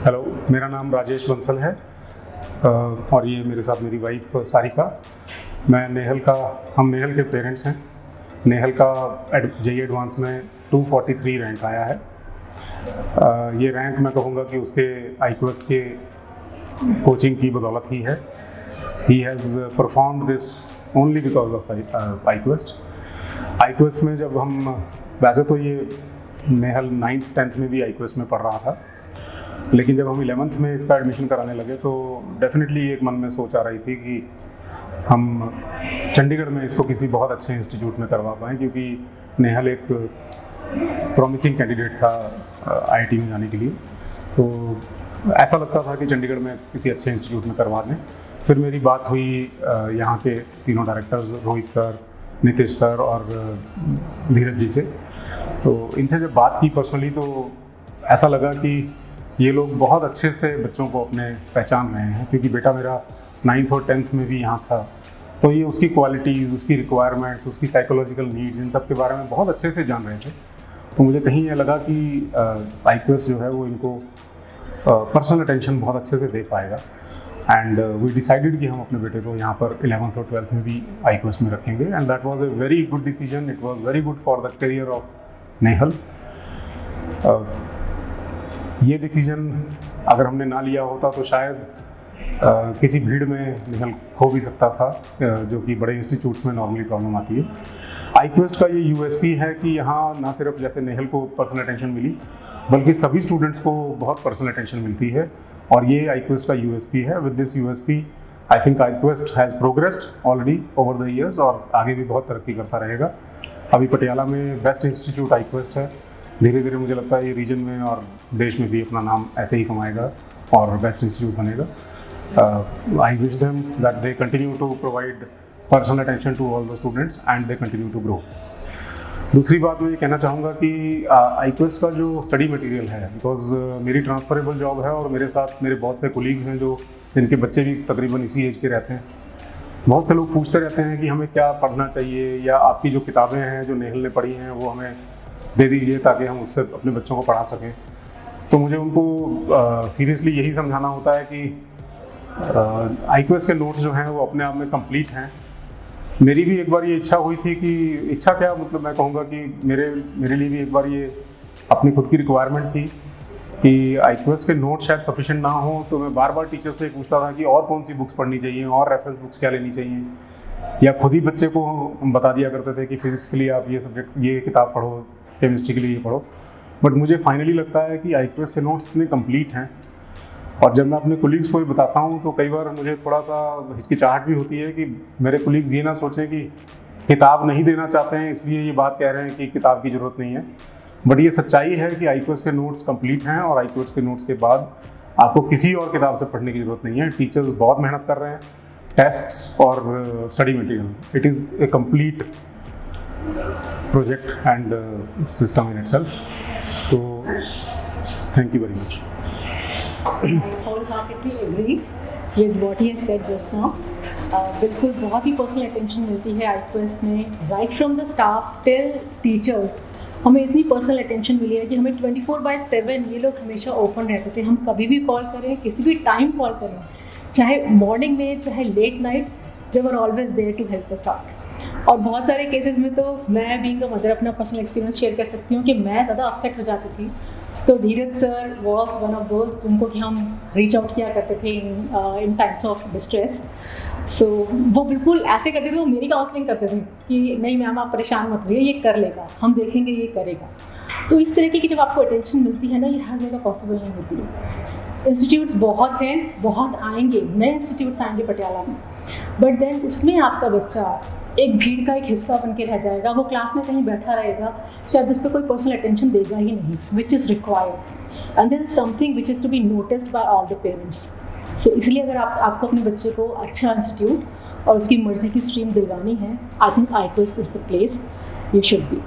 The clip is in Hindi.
हेलो, मेरा नाम राजेश बंसल है और ये मेरे साथ मेरी वाइफ सारिका। हम नेहल के पेरेंट्स हैं। नेहल का जेईई एडवांस में 243 रैंक आया है। ये रैंक मैं कहूँगा कि उसके आईक्वेस्ट के कोचिंग की बदौलत ही है। He has performed this only because of iQuest में जब हम, वैसे तो ये नेहल 9th 10th में भी आईक्वेस्ट में पढ़ रहा था, लेकिन जब हम 11th में इसका एडमिशन कराने लगे तो डेफिनेटली एक मन में सोच आ रही थी कि हम चंडीगढ़ में इसको किसी बहुत अच्छे इंस्टीट्यूट में करवा पाएँ, क्योंकि नेहल एक प्रॉमिसिंग कैंडिडेट था आईआईटी में जाने के लिए। तो ऐसा लगता था कि चंडीगढ़ में किसी अच्छे इंस्टीट्यूट में करवा दें। फिर मेरी बात हुई यहाँ के तीनों directors, Rohit sir, Nitish sir और धीरज जी से। तो इनसे जब बात की पर्सनली तो ऐसा लगा कि ये लोग बहुत अच्छे से बच्चों को अपने पहचान रहे हैं, क्योंकि बेटा मेरा 9th और 10th में भी यहाँ था। तो ये उसकी क्वालिटीज़, उसकी रिक्वायरमेंट्स, उसकी साइकोलॉजिकल नीड्स, इन सब के बारे में बहुत अच्छे से जान रहे थे। तो मुझे कहीं ये लगा कि आईक्वेस्ट जो है वो इनको पर्सनल अटेंशन बहुत अच्छे से दे पाएगा। एंड वी डिसाइडेड कि हम अपने बेटे को यहाँ पर 11th और 12th में भी आईक्वेस्ट में रखेंगे। And that was a very good decision. It was very good for the career of Nehal. ये डिसीजन अगर हमने ना लिया होता तो शायद किसी भीड़ में नेहल खो भी सकता था, जो कि बड़े इंस्टीट्यूट्स में नॉर्मली प्रॉब्लम आती है। आईक्वेस्ट का ये यूएसपी है कि यहाँ ना सिर्फ जैसे नेहल को पर्सनल अटेंशन मिली, बल्कि सभी स्टूडेंट्स को बहुत पर्सनल अटेंशन मिलती है, और ये आईक्वेस्ट का यूएसपी है। With this USP I think iQuest has progressed already over the years और आगे भी बहुत तरक्की करता रहेगा। अभी पटियाला में बेस्ट इंस्टीट्यूट आईक्वेस्ट है। धीरे धीरे मुझे लगता है ये रीजन में और देश में भी अपना नाम ऐसे ही कमाएगा और बेस्ट इंस्टीट्यूट बनेगा। I wish them that they continue to provide personal attention to all the students and they continue to grow. दूसरी बात मैं ये कहना चाहूँगा कि आईक्वेस्ट का जो स्टडी मटेरियल है, बिकॉज मेरी ट्रांसफरेबल जॉब है और मेरे साथ मेरे बहुत से कोलीग्स हैं जिनके बच्चे भी तकरीबन इसी एज के रहते हैं। बहुत से लोग पूछते रहते हैं कि हमें क्या पढ़ना चाहिए, या आपकी जो किताबें हैं जो नेहल ने पढ़ी हैं वो हमें दे दीजिए ताकि हम उससे अपने बच्चों को पढ़ा सकें। तो मुझे उनको सीरियसली यही समझाना होता है कि आईक्वेस्ट के नोट्स जो हैं वो अपने आप में कंप्लीट हैं। मेरी भी एक बार ये इच्छा हुई थी कि, इच्छा क्या मतलब मैं कहूँगा कि मेरे लिए भी एक बार ये अपनी खुद की रिक्वायरमेंट थी कि आईक्वेस्ट के नोट्स शायद सफिशिएंट ना हो। तो मैं बार बार टीचर से पूछता था कि और कौन सी बुक्स पढ़नी चाहिए, और रेफरेंस बुक्स क्या लेनी चाहिए, या खुद ही बच्चे को हम बता दिया करते थे कि फिजिक्स के लिए आप ये सब्जेक्ट, ये किताब पढ़ो, केमिस्ट्री के लिए ये पढ़ो। बट मुझे फाइनली लगता है कि आईक्वेस्ट के नोट्स इतने कंप्लीट हैं, और जब मैं अपने कोलीग्स को भी बताता हूँ तो कई बार मुझे थोड़ा सा हिचकिचाहट भी होती है कि मेरे कोलीग्स ये ना सोचें कि किताब नहीं देना चाहते हैं इसलिए ये बात कह रहे हैं कि किताब की ज़रूरत नहीं है। बट ये सच्चाई है कि आईक्वेस्ट के नोट्स कंप्लीट हैं, और आईक्वेस्ट के नोट्स के बाद आपको किसी और किताब से पढ़ने की ज़रूरत नहीं है। टीचर्स बहुत मेहनत कर रहे हैं, टेस्ट्स और study material, it is a complete project and system in itself. So thank you very much. I wholeheartedly agree with what he has said just now. बिल्कुल बहुत ही पर्सनल अटेंशन मिलती है आईक्वेस्ट में, right from the staff till teachers. हमें इतनी पर्सनल अटेंशन मिली है कि हमें 24/7 ये लोग हमेशा ओपन रहते थे। हम कभी भी कॉल करें, किसी भी टाइम कॉल करें, चाहे मॉर्निंग में चाहे late night, they were always there to help us out. और बहुत सारे केसेस में तो मैं बीइंग अ मदर अपना पर्सनल एक्सपीरियंस शेयर कर सकती हूँ कि मैं ज़्यादा अपसेट हो जाती थी, तो Dheeraj sir was one of those जिनको कि हम रीच आउट किया करते थे in times of distress. So वो बिल्कुल ऐसे करते थे, वो मेरी काउंसलिंग करते थे कि नहीं मैम आप परेशान मत होइए, ये कर लेगा, हम देखेंगे ये करेगा। तो इस तरीके की जब आपको अटेंशन मिलती है ना, ये हर जगह पॉसिबल नहीं होती है। इंस्टीट्यूट्स बहुत हैं, बहुत आएंगे, नए इंस्टीट्यूट्स आएंगे पटियाला में, बट देन उसमें आपका बच्चा एक भीड़ का एक हिस्सा बन के रह जाएगा। वो क्लास में कहीं बैठा रहेगा, शायद उस पर कोई पर्सनल अटेंशन देगा ही नहीं, which is required, and this is something which is to be noticed by all the parents. So इसलिए अगर आपको अपने बच्चे को अच्छा इंस्टीट्यूट और उसकी मर्जी की स्ट्रीम दिलवानी है, I think iQuest is the place you should B.